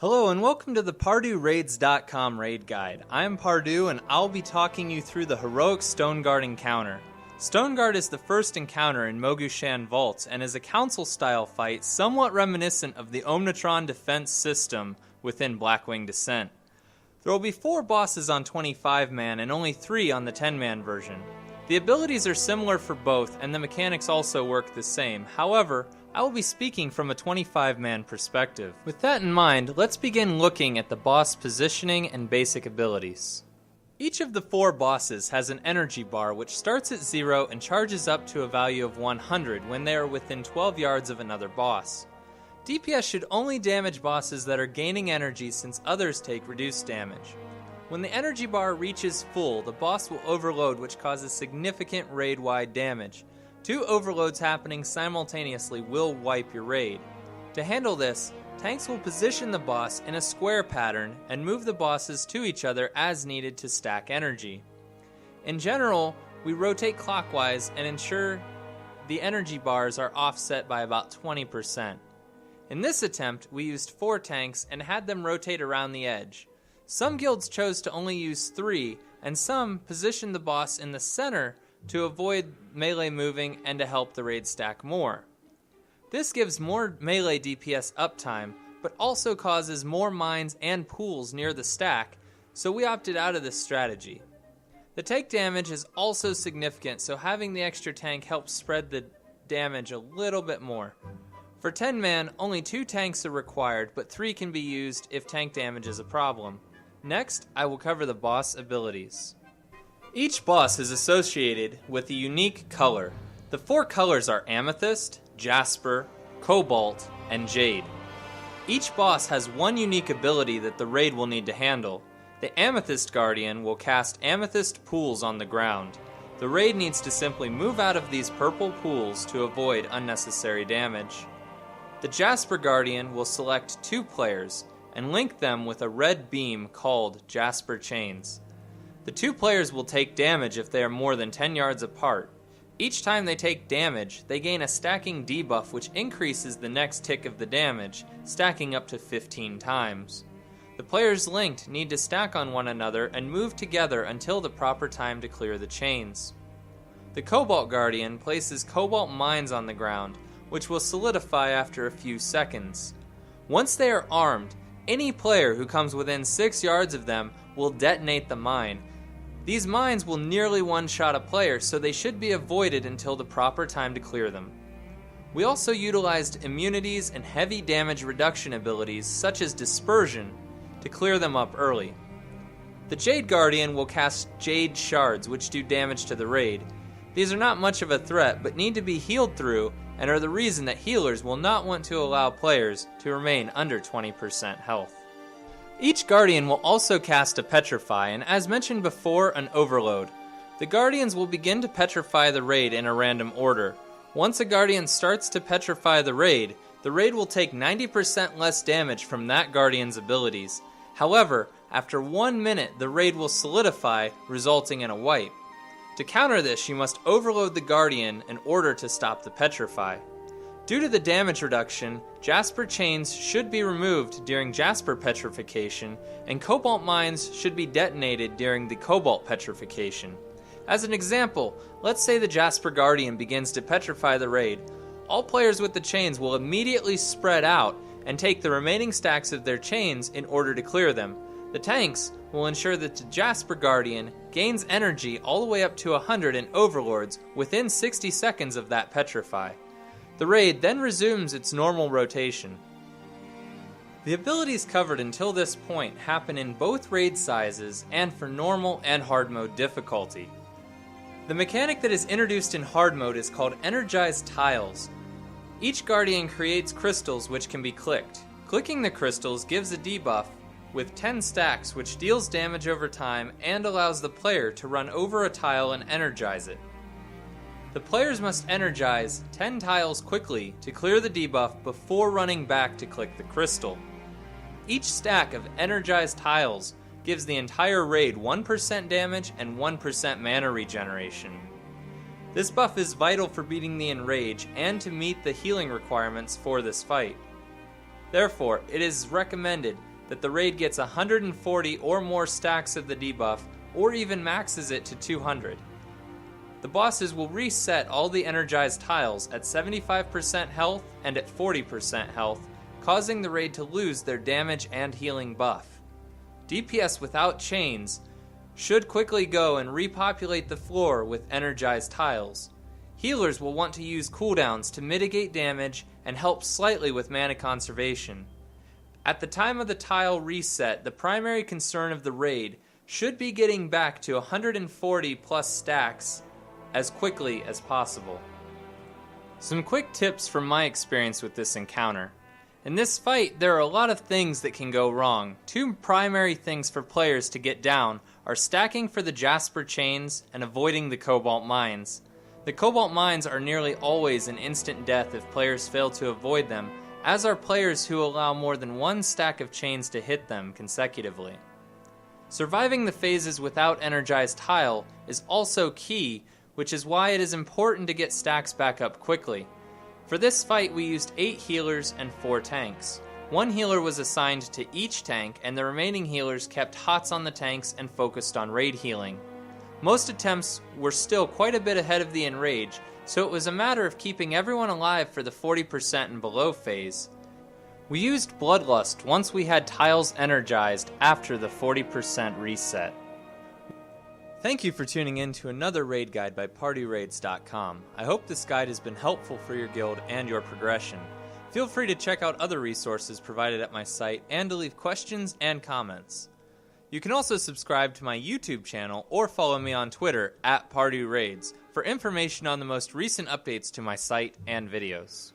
Hello and welcome to the PardeuxRaids.com raid guide. I'm Pardeux and I'll be talking you through the heroic Stoneguard encounter. Stoneguard is the first encounter in Mogu'shan vaults and is a council-style fight somewhat reminiscent of the Omnitron defense system within Blackwing Descent. There will be 4 bosses on 25-man and only 3 on the 10-man version. The abilities are similar for both and the mechanics also work the same. However, I will be speaking from a 25-man perspective. With that in mind, let's begin looking at the boss positioning and basic abilities. Each of the 4 bosses has an energy bar which starts at 0 and charges up to a value of 100 when they are within 12 yards of another boss. DPS should only damage bosses that are gaining energy since others take reduced damage. When the energy bar reaches full, the boss will overload, which causes significant raid-wide damage. 2 overloads happening simultaneously will wipe your raid. To handle this, tanks will position the boss in a square pattern and move the bosses to each other as needed to stack energy. In general, we rotate clockwise and ensure the energy bars are offset by about 20%. In this attempt, we used 4 tanks and had them rotate around the edge. Some guilds chose to only use 3, and some positioned the boss in the center to avoid melee moving and to help the raid stack more. This gives more melee DPS uptime, but also causes more mines and pools near the stack, so we opted out of this strategy. The take damage is also significant, so having the extra tank helps spread the damage a little bit more. For 10-man, only 2 tanks are required, but 3 can be used if tank damage is a problem. Next, I will cover the boss abilities. Each boss is associated with a unique color. The 4 colors are Amethyst, Jasper, Cobalt, and Jade. Each boss has one unique ability that the raid will need to handle. The Amethyst Guardian will cast Amethyst pools on the ground. The raid needs to simply move out of these purple pools to avoid unnecessary damage. The Jasper Guardian will select 2 players and link them with a red beam called Jasper Chains. The 2 players will take damage if they are more than 10 yards apart. Each time they take damage, they gain a stacking debuff which increases the next tick of the damage, stacking up to 15 times. The players linked need to stack on one another and move together until the proper time to clear the chains. The Cobalt Guardian places cobalt mines on the ground, which will solidify after a few seconds. Once they are armed, any player who comes within 6 yards of them will detonate the mine. These mines will nearly one-shot a player, so they should be avoided until the proper time to clear them. We also utilized immunities and heavy damage reduction abilities such as Dispersion to clear them up early. The Jade Guardian will cast Jade Shards, which do damage to the raid. These are not much of a threat, but need to be healed through and are the reason that healers will not want to allow players to remain under 20% health. Each Guardian will also cast a Petrify, and as mentioned before, an Overload. The Guardians will begin to petrify the raid in a random order. Once a Guardian starts to petrify the raid will take 90% less damage from that Guardian's abilities. However, after 1 minute, the raid will solidify, resulting in a wipe. To counter this, you must overload the Guardian in order to stop the petrify. Due to the damage reduction, Jasper Chains should be removed during Jasper Petrification, and Cobalt Mines should be detonated during the Cobalt Petrification. As an example, let's say the Jasper Guardian begins to petrify the raid. All players with the chains will immediately spread out and take the remaining stacks of their chains in order to clear them. The tanks will ensure that the Jasper Guardian gains energy all the way up to 100 in Overlords within 60 seconds of that petrify. The raid then resumes its normal rotation. The abilities covered until this point happen in both raid sizes and for normal and hard mode difficulty. The mechanic that is introduced in hard mode is called Energized Tiles. Each Guardian creates crystals which can be clicked. Clicking the crystals gives a debuff with 10 stacks which deals damage over time and allows the player to run over a tile and energize it. The players must energize 10 tiles quickly to clear the debuff before running back to click the crystal. Each stack of energized tiles gives the entire raid 1% damage and 1% mana regeneration. This buff is vital for beating the Enrage and to meet the healing requirements for this fight. Therefore, it is recommended that the raid gets 140 or more stacks of the debuff, or even maxes it to 200. The bosses will reset all the energized tiles at 75% health and at 40% health, causing the raid to lose their damage and healing buff. DPS without chains should quickly go and repopulate the floor with energized tiles. Healers will want to use cooldowns to mitigate damage and help slightly with mana conservation. At the time of the tile reset, the primary concern of the raid should be getting back to 140 plus stacks as quickly as possible. Some quick tips from my experience with this encounter. In this fight, there are a lot of things that can go wrong. Two primary things for players to get down are stacking for the Jasper chains and avoiding the Cobalt mines. The Cobalt mines are nearly always an instant death if players fail to avoid them, as are players who allow more than one stack of chains to hit them consecutively. Surviving the phases without energized tile is also key, which is why it is important to get stacks back up quickly. For this fight we used 8 healers and 4 tanks. One healer was assigned to each tank, and the remaining healers kept hots on the tanks and focused on raid healing. Most attempts were still quite a bit ahead of the enrage, so it was a matter of keeping everyone alive for the 40% and below phase. We used Bloodlust once we had tiles energized after the 40% reset. Thank you for tuning in to another raid guide by PardeuxRaids.com. I hope this guide has been helpful for your guild and your progression. Feel free to check out other resources provided at my site and to leave questions and comments. You can also subscribe to my YouTube channel or follow me on Twitter at PardeuxRaids for information on the most recent updates to my site and videos.